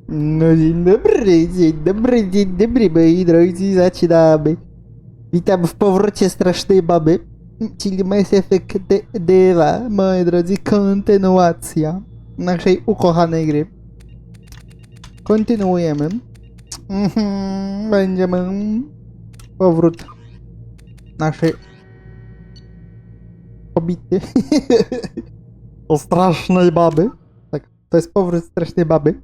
No dzień dobry moi drodzy, zaczynamy. Witam w powrocie Strasznej Mamy, czyli Mass Effect 2, moi drodzy, kontynuacja naszej ukochanej gry. Kontynuujemy. Będziemy powrót naszej kobiety. O Strasznej Mamy. Tak, to jest powrót Strasznej Mamy.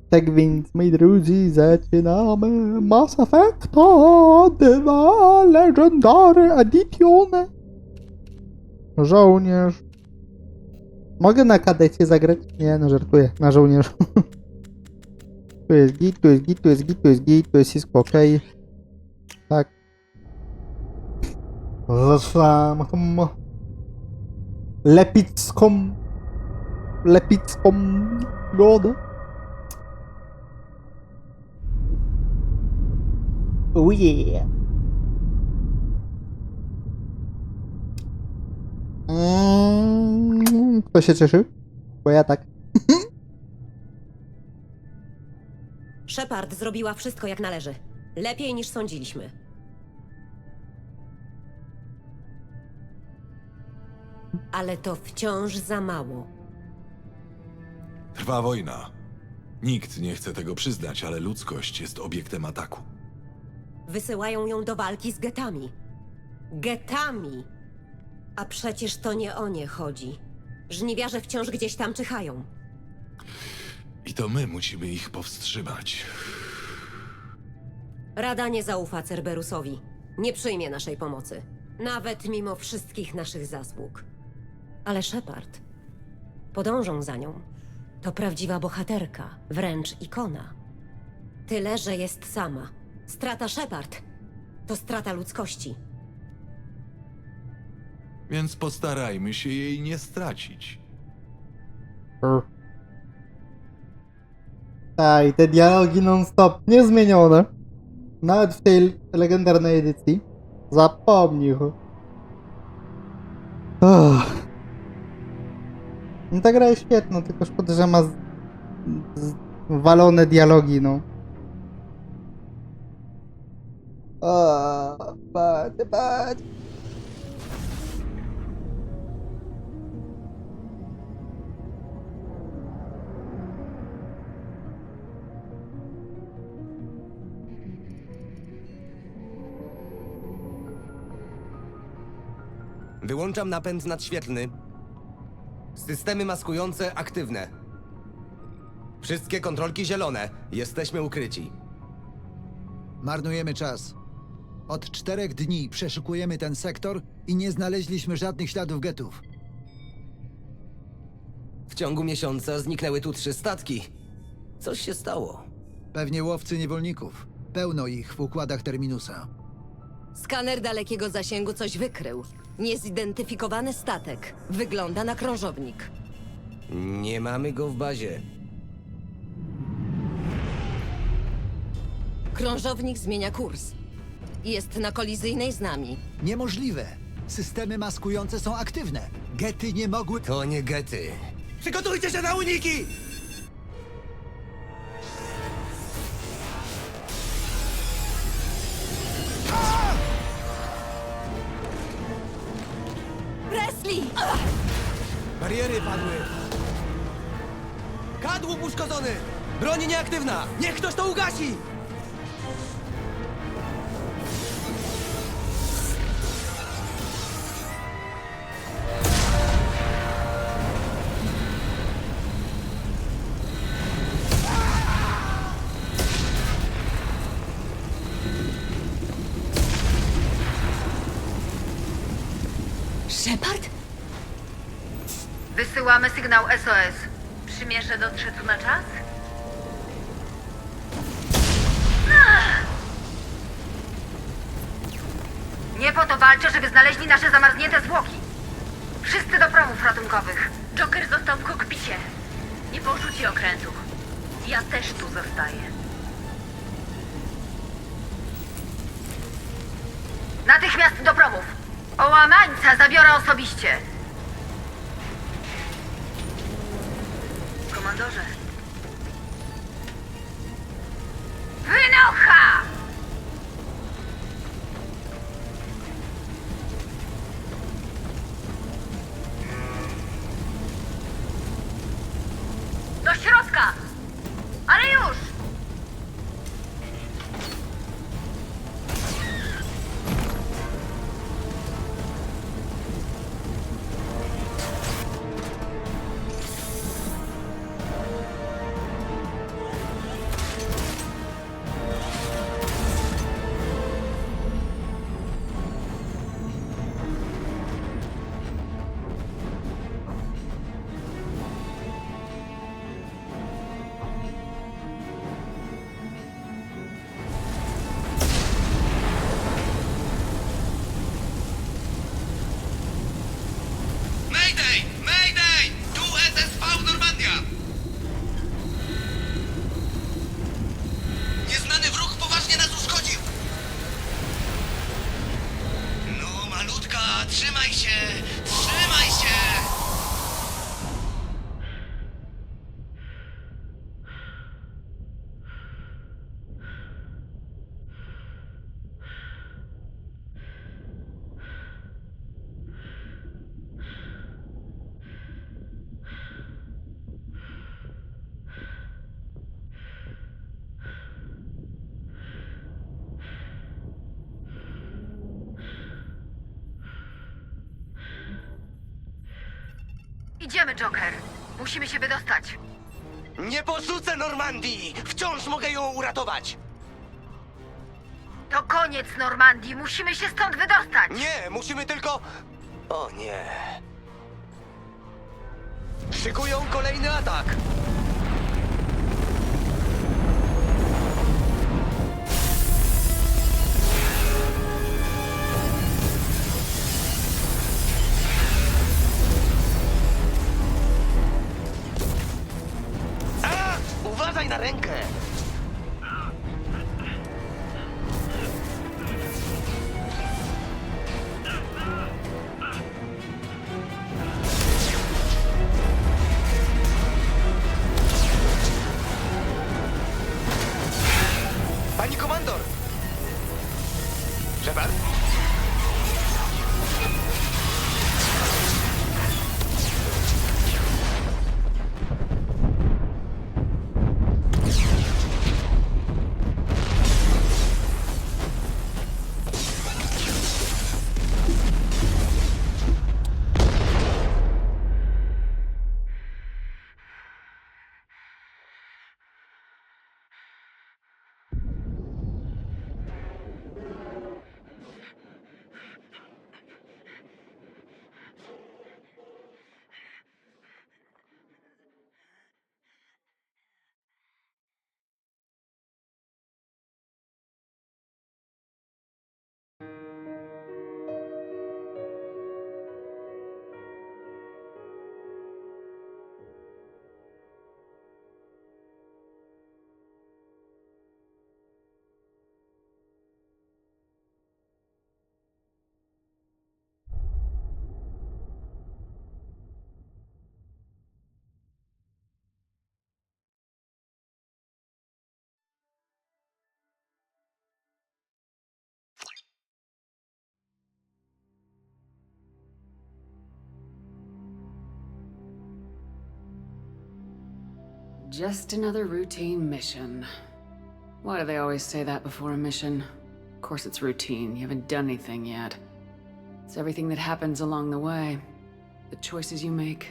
Tak więc, moi drodzy, zaczynamy Mass Effect 2 legendarna Edition. Żołnierz. Mogę na kadecie zagrać? Nie, no żartuję, na żołnierzu. Tu jest git, tu jest git, tu jest git, tu jest git, tu jest wszystko okej. Tak. Zaczynamy tą lepicką godę. Oh yeah. Kto się cieszy? Bo ja tak. Shepard zrobiła wszystko jak należy. Lepiej niż sądziliśmy. Ale to wciąż za mało. Trwa wojna. Nikt nie chce tego przyznać, ale ludzkość jest obiektem ataku. Wysyłają ją do walki z getami. Getami! A przecież to nie o nie chodzi. Żniwiarze wciąż gdzieś tam czyhają. I to my musimy ich powstrzymać. Rada nie zaufa Cerberusowi. Nie przyjmie naszej pomocy. Nawet mimo wszystkich naszych zasług. Ale Shepard. Podążą za nią. To prawdziwa bohaterka, wręcz ikona. Tyle, że jest sama. Strata Shepard to strata ludzkości. Więc postarajmy się jej nie stracić. Tak, i te dialogi non-stop, niezmienione. Nawet w tej legendarnej edycji. Zapomnij go. No ta gra jest świetna, tylko szkoda, że ma walone dialogi, no. Patrz. Wyłączam napęd nadświetlny. Systemy maskujące aktywne. Wszystkie kontrolki zielone. Jesteśmy ukryci. Marnujemy czas. Od 4 dni przeszukujemy ten sektor i nie znaleźliśmy żadnych śladów getów. W ciągu miesiąca zniknęły tu 3 statki. Coś się stało. Pewnie łowcy niewolników. Pełno ich w układach Terminusa. Skaner dalekiego zasięgu coś wykrył. Niezidentyfikowany statek. Wygląda na krążownik. Nie mamy go w bazie. Krążownik zmienia kurs. Jest na kolizyjnej z nami. Niemożliwe! Systemy maskujące są aktywne. Gety nie mogły... To nie gety. Przygotujcie się na uniki! Presley! Bariery padły. Kadłub uszkodzony! Broń nieaktywna! Niech ktoś to ugasi! Shepard? Wysyłamy sygnał SOS. Przymierze dotrze tu na czas? Nie po to walczę, żeby znaleźli nasze zamarznięte zwłoki. Wszyscy do promów ratunkowych. Joker został w kokpicie. Nie porzuci okrętu. Ja też tu zostaję. Natychmiast do promów. Ołamańca zabiorę osobiście. Komandorze, środka! Ale już! Idziemy, Joker. Musimy się wydostać. Nie porzucę Normandii! Wciąż mogę ją uratować! To koniec Normandii. Musimy się stąd wydostać. Nie, musimy tylko... O nie... Szykują kolejny atak! Uważaj na rękę! Pani komandor! Shepard? Just another routine mission. Why do they always say that before a mission? Of course it's routine, you haven't done anything yet. It's everything that happens along the way. The choices you make,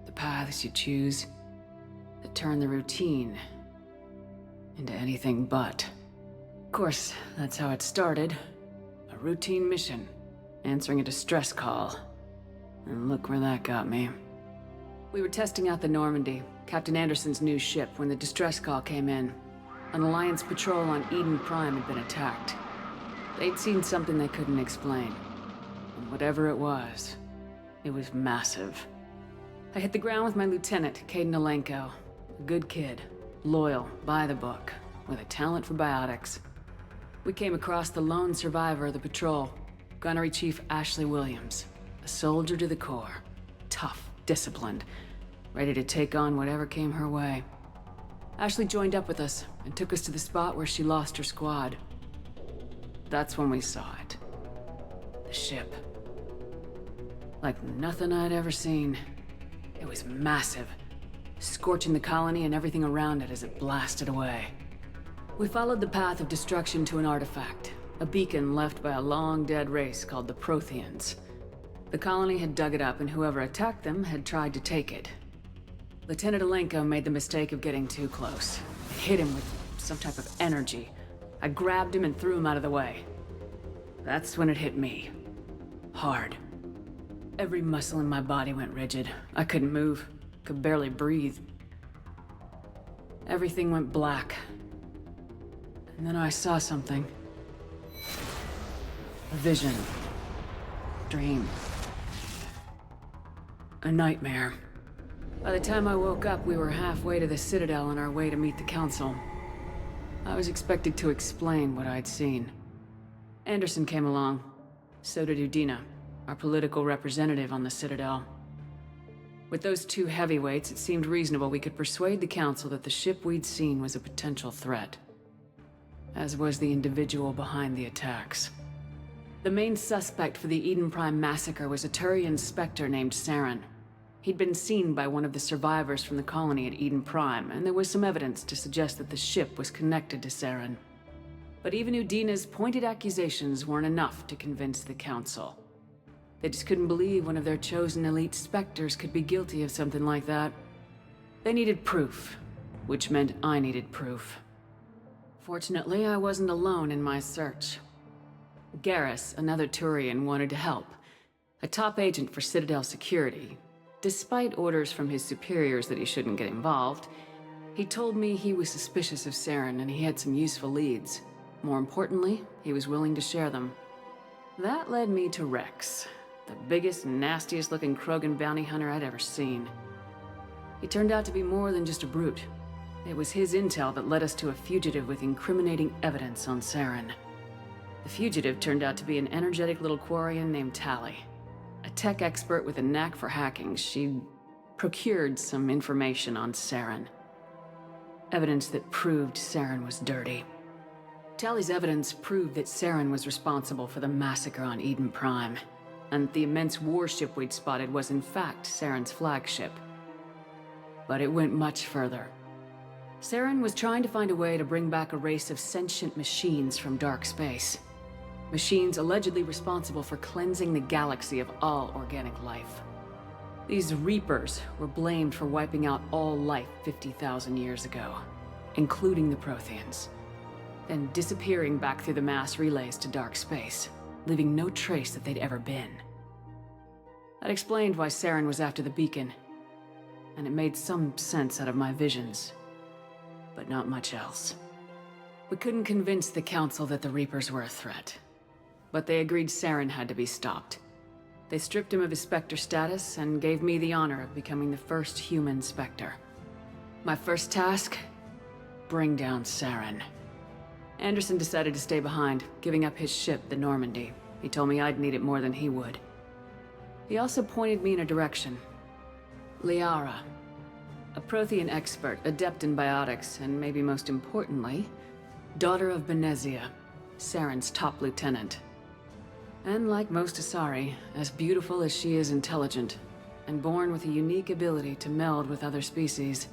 the paths you choose, that turn the routine into anything but. Of course, that's how it started. A routine mission, answering a distress call. And look where that got me. We were testing out the Normandy, Captain Anderson's new ship, when the distress call came in. An Alliance patrol on Eden Prime had been attacked. They'd seen something they couldn't explain. And whatever it was massive. I hit the ground with my lieutenant, Caden Alenko. A good kid, loyal, by the book, with a talent for biotics. We came across the lone survivor of the patrol, Gunnery Chief Ashley Williams. A soldier to the core. Tough, disciplined, ready to take on whatever came her way. Ashley joined up with us and took us to the spot where she lost her squad. That's when we saw it. The ship. Like nothing I'd ever seen. It was massive. scorching the colony and everything around it as it blasted away. We followed the path of destruction to an artifact, a beacon left by a long-dead race called the Protheans. The colony had dug it up, and whoever attacked them had tried to take it. Lieutenant Alenko made the mistake of getting too close. It hit him with some type of energy. I grabbed him and threw him out of the way. That's when it hit me. Hard. Every muscle in my body went rigid. I couldn't move, could barely breathe. Everything went black. And then I saw something. A vision. Dream. A nightmare. By the time I woke up, we were halfway to the Citadel on our way to meet the Council. I was expected to explain what I'd seen. Anderson came along. So did Udina, our political representative on the Citadel. With those two heavyweights, it seemed reasonable we could persuade the Council that the ship we'd seen was a potential threat. As was the individual behind the attacks. The main suspect for the Eden Prime massacre was a Turian Spectre named Saren. He'd been seen by one of the survivors from the colony at Eden Prime, and there was some evidence to suggest that the ship was connected to Saren. But even Udina's pointed accusations weren't enough to convince the Council. They just couldn't believe one of their chosen elite Spectres could be guilty of something like that. They needed proof, which meant I needed proof. Fortunately, I wasn't alone in my search. Garrus, another Turian, wanted to help. A top agent for Citadel security. Despite orders from his superiors that he shouldn't get involved, he told me he was suspicious of Saren and he had some useful leads. More importantly, he was willing to share them. That led me to Rex, the biggest, nastiest looking Krogan bounty hunter I'd ever seen. He turned out to be more than just a brute. It was his intel that led us to a fugitive with incriminating evidence on Saren. The fugitive turned out to be an energetic little Quarian named Tally. A tech expert with a knack for hacking, she'd procured some information on Saren. Evidence that proved Saren was dirty. Tally's evidence proved that Saren was responsible for the massacre on Eden Prime, and the immense warship we'd spotted was in fact Saren's flagship. But it went much further. Saren was trying to find a way to bring back a race of sentient machines from dark space. Machines allegedly responsible for cleansing the galaxy of all organic life. These Reapers were blamed for wiping out all life 50,000 years ago, including the Protheans, then disappearing back through the mass relays to dark space, leaving no trace that they'd ever been. That explained why Saren was after the beacon, and it made some sense out of my visions, but not much else. We couldn't convince the Council that the Reapers were a threat, but they agreed Saren had to be stopped. They stripped him of his Spectre status and gave me the honor of becoming the first human Spectre. My first task? Bring down Saren. Anderson decided to stay behind, giving up his ship, the Normandy. He told me I'd need it more than he would. He also pointed me in a direction. Liara, a Prothean expert, adept in biotics, and maybe most importantly, daughter of Benezia, Saren's top lieutenant. And like most Asari, as beautiful as she is intelligent, and born with a unique ability to meld with other species.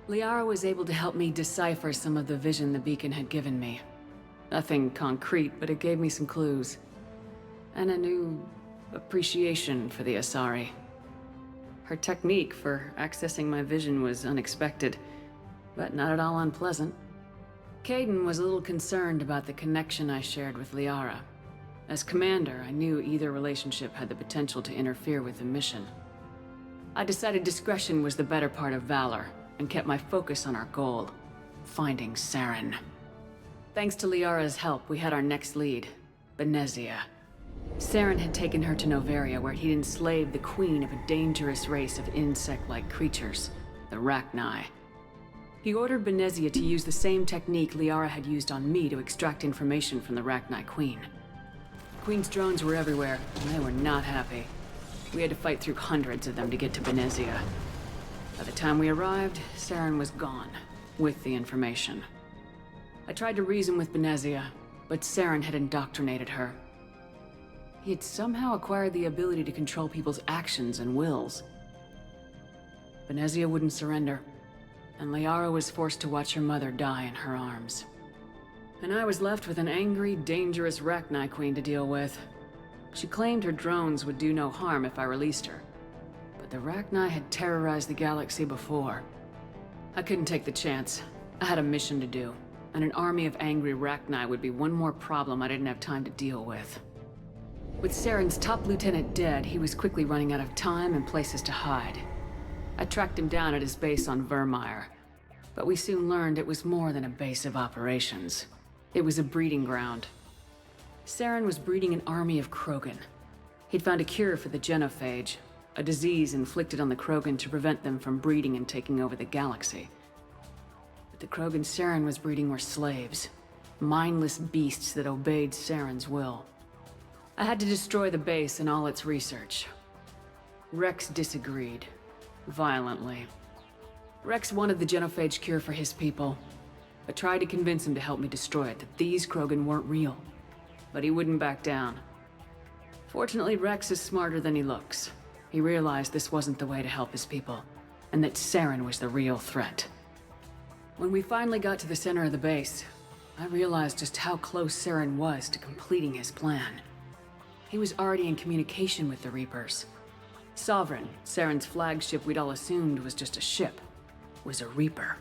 Liara was able to help me decipher some of the vision the beacon had given me. Nothing concrete, but it gave me some clues. And a new appreciation for the Asari. Her technique for accessing my vision was unexpected, but not at all unpleasant. Caden was a little concerned about the connection I shared with Liara. As commander, I knew either relationship had the potential to interfere with the mission. I decided discretion was the better part of valor, and kept my focus on our goal, finding Saren. Thanks to Liara's help, we had our next lead, Benezia. Saren had taken her to Noveria, where he'd enslaved the queen of a dangerous race of insect-like creatures, the Rachni. He ordered Benezia to use the same technique Liara had used on me to extract information from the Rachni queen. The queen's drones were everywhere, and they were not happy. We had to fight through hundreds of them to get to Benezia. By the time we arrived, Saren was gone, with the information. I tried to reason with Benezia, but Saren had indoctrinated her. He had somehow acquired the ability to control people's actions and wills. Venezia wouldn't surrender, and Liara was forced to watch her mother die in her arms. And I was left with an angry, dangerous Rachni queen to deal with. She claimed her drones would do no harm if I released her. But the Rachni had terrorized the galaxy before. I couldn't take the chance. I had a mission to do, and an army of angry Rachni would be one more problem I didn't have time to deal with. With Saren's top lieutenant dead, he was quickly running out of time and places to hide. I tracked him down at his base on Vermeer, but we soon learned it was more than a base of operations. It was a breeding ground. Saren was breeding an army of Krogan. He'd found a cure for the genophage, a disease inflicted on the Krogan to prevent them from breeding and taking over the galaxy. But the Krogan Saren was breeding were slaves, mindless beasts that obeyed Saren's will. I had to destroy the base and all its research. Rex disagreed, violently. Rex wanted the genophage cure for his people. I tried to convince him to help me destroy it, that these Krogan weren't real. But he wouldn't back down. Fortunately, Rex is smarter than he looks. He realized this wasn't the way to help his people, and that Saren was the real threat. When we finally got to the center of the base, I realized just how close Saren was to completing his plan. He was already in communication with the Reapers. Sovereign, Saren's flagship we'd all assumed was just a ship, was a Reaper.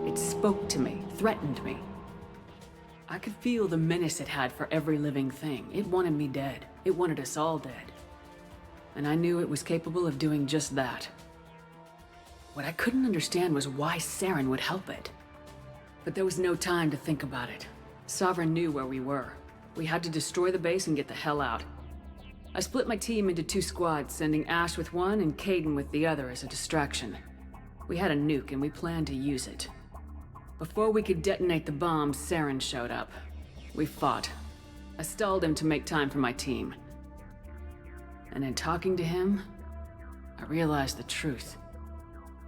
It spoke to me, threatened me. I could feel the menace it had for every living thing. It wanted me dead. It wanted us all dead. And I knew it was capable of doing just that. What I couldn't understand was why Saren would help it. But there was no time to think about it. Sovereign knew where we were. We had to destroy the base and get the hell out. I split my team into 2 squads, sending Ash with one and Caden with the other as a distraction. We had a nuke and we planned to use it. Before we could detonate the bombs, Saren showed up. We fought. I stalled him to make time for my team. And in talking to him, I realized the truth.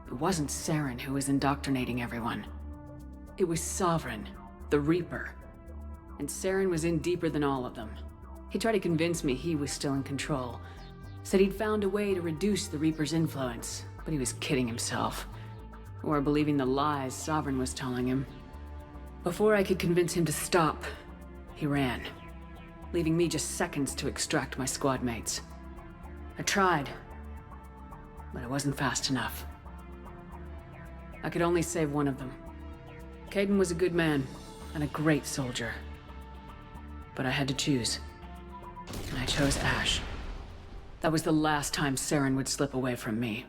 It wasn't Saren who was indoctrinating everyone. It was Sovereign, the Reaper. And Saren was in deeper than all of them. He tried to convince me he was still in control. Said he'd found a way to reduce the Reaper's influence, but he was kidding himself. Or believing the lies Sovereign was telling him. Before I could convince him to stop, he ran, leaving me just seconds to extract my squad mates. I tried, but I wasn't fast enough. I could only save one of them. Caden was a good man and a great soldier. But I had to choose. And I chose Ash. That was the last time Saren would slip away from me.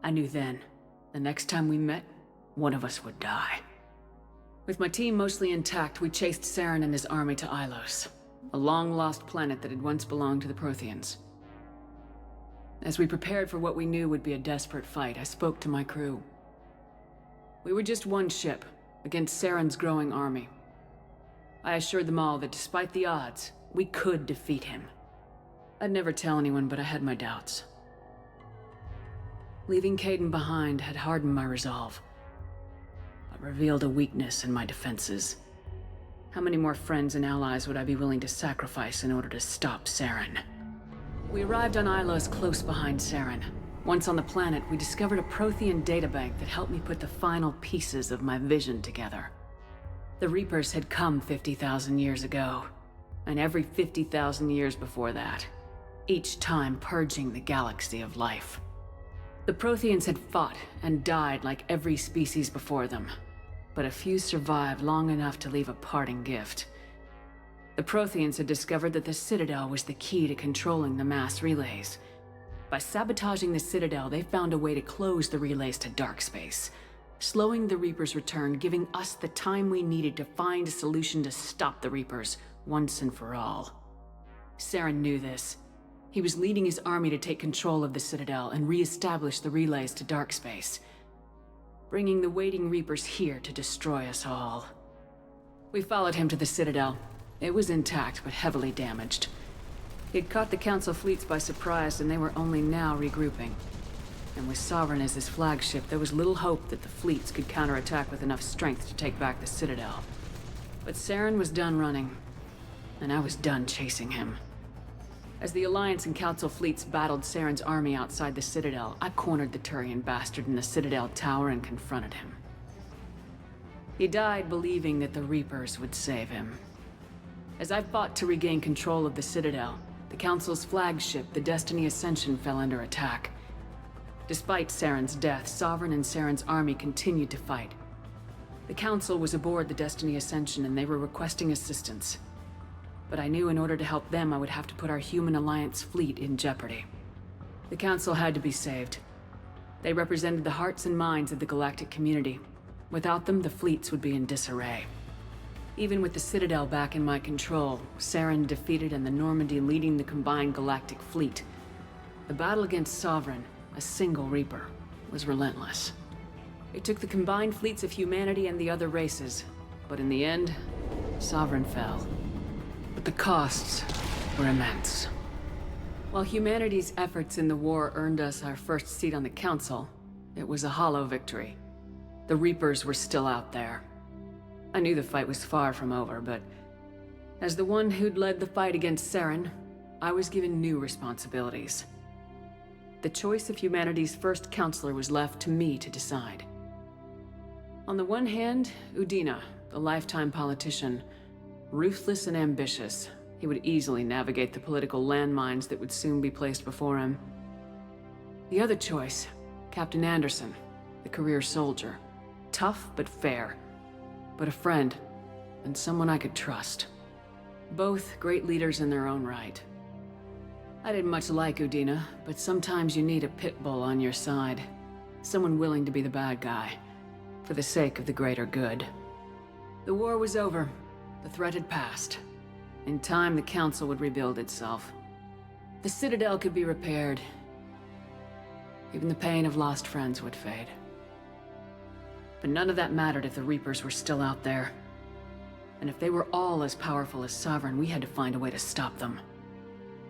I knew then, the next time we met, one of us would die. With my team mostly intact, we chased Saren and his army to Ilos, a long-lost planet that had once belonged to the Protheans. As we prepared for what we knew would be a desperate fight, I spoke to my crew. We were just one ship, against Saren's growing army. I assured them all that despite the odds, we could defeat him. I'd never tell anyone, but I had my doubts. Leaving Caden behind had hardened my resolve, but revealed a weakness in my defenses. How many more friends and allies would I be willing to sacrifice in order to stop Saren? We arrived on Ilos close behind Saren. Once on the planet, we discovered a Prothean databank that helped me put the final pieces of my vision together. The Reapers had come 50,000 years ago, and every 50,000 years before that, each time purging the galaxy of life. The Protheans had fought and died like every species before them, but a few survived long enough to leave a parting gift. The Protheans had discovered that the Citadel was the key to controlling the mass relays. By sabotaging the Citadel, they found a way to close the relays to dark space, slowing the Reapers' return, giving us the time we needed to find a solution to stop the Reapers once and for all. Saren knew this. He was leading his army to take control of the Citadel and re-establish the relays to dark space, bringing the waiting Reapers here to destroy us all. We followed him to the Citadel. It was intact, but heavily damaged. He had caught the Council fleets by surprise, and they were only now regrouping. And with Sovereign as his flagship, there was little hope that the fleets could counterattack with enough strength to take back the Citadel. But Saren was done running, and I was done chasing him. As the Alliance and Council fleets battled Saren's army outside the Citadel, I cornered the Turian bastard in the Citadel tower and confronted him. He died believing that the Reapers would save him. As I fought to regain control of the Citadel, the Council's flagship, the Destiny Ascension, fell under attack. Despite Saren's death, Sovereign and Saren's army continued to fight. The Council was aboard the Destiny Ascension and they were requesting assistance. But I knew in order to help them, I would have to put our human Alliance fleet in jeopardy. The Council had to be saved. They represented the hearts and minds of the galactic community. Without them, the fleets would be in disarray. Even with the Citadel back in my control, Saren defeated and the Normandy leading the combined galactic fleet, the battle against Sovereign, a single Reaper, was relentless. It took the combined fleets of humanity and the other races, but in the end, Sovereign fell. But the costs were immense. While humanity's efforts in the war earned us our first seat on the Council, it was a hollow victory. The Reapers were still out there. I knew the fight was far from over, but as the one who'd led the fight against Saren, I was given new responsibilities. The choice of humanity's first counselor was left to me to decide. On the one hand, Udina, the lifetime politician, ruthless and ambitious, he would easily navigate the political landmines that would soon be placed before him. The other choice, Captain Anderson, the career soldier, tough but fair, but a friend, and someone I could trust. Both great leaders in their own right. I didn't much like Udina, but sometimes you need a pit bull on your side. Someone willing to be the bad guy, for the sake of the greater good. The war was over. The threat had passed. In time, the Council would rebuild itself. The Citadel could be repaired. Even the pain of lost friends would fade. But none of that mattered if the Reapers were still out there. And if they were all as powerful as Sovereign, we had to find a way to stop them.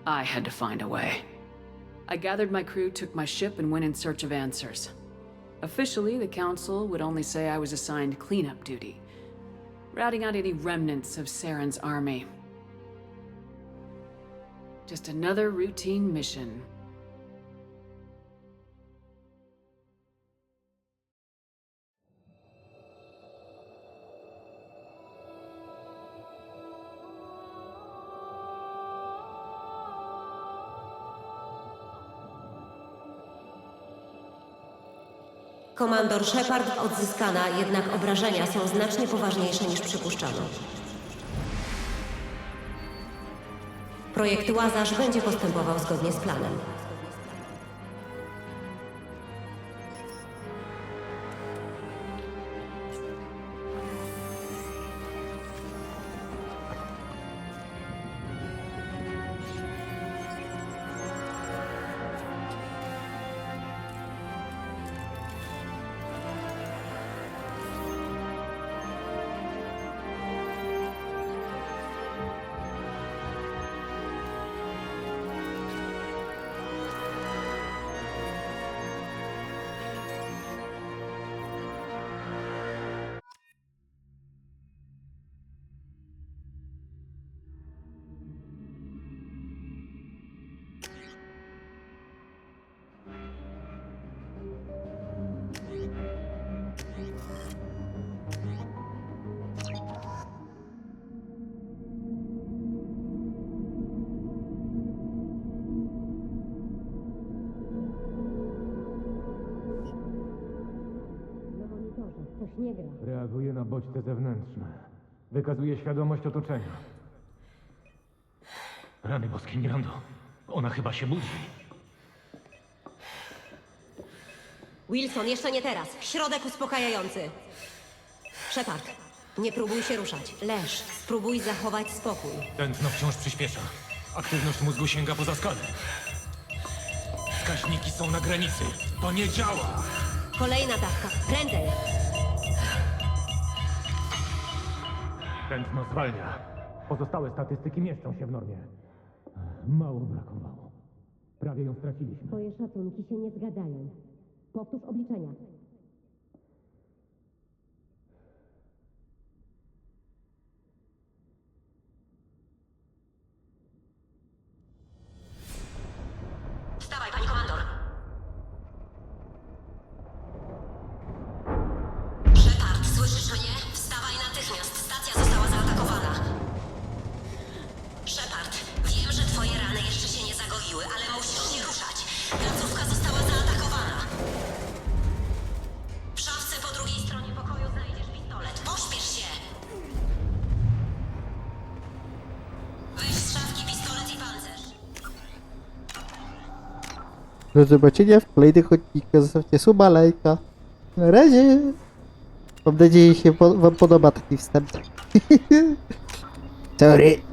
I had to find a way. I gathered my crew, took my ship, and went in search of answers. Officially, the Council would only say I was assigned cleanup duty, routing out any remnants of Saren's army. Just another routine mission. Komandor Shepard odzyskana, jednak obrażenia są znacznie poważniejsze niż przypuszczano. Projekt Łazarz będzie postępował zgodnie z planem. Coś nie gra. Reaguje na bodźce zewnętrzne. Wykazuje świadomość otoczenia. Rany boskie, Mirando. Ona chyba się budzi. Wilson, jeszcze nie teraz. Środek uspokajający. Shepard, nie próbuj się ruszać. Leż, spróbuj zachować spokój. Tętno wciąż przyspiesza. Aktywność mózgu sięga poza skalę. Wskaźniki są na granicy. To nie działa! Kolejna dawka. Prędzej! Tętno zwalnia. Pozostałe statystyki mieszczą się w normie. Mało brakowało. Prawie ją straciliśmy. Twoje szacunki się nie zgadzają. Powtórz obliczenia. Do zobaczenia w kolejnych odcinkach. Zostawcie suba, lajka. Na razie. Mam nadzieję, że się wam podoba taki wstęp. Sorry.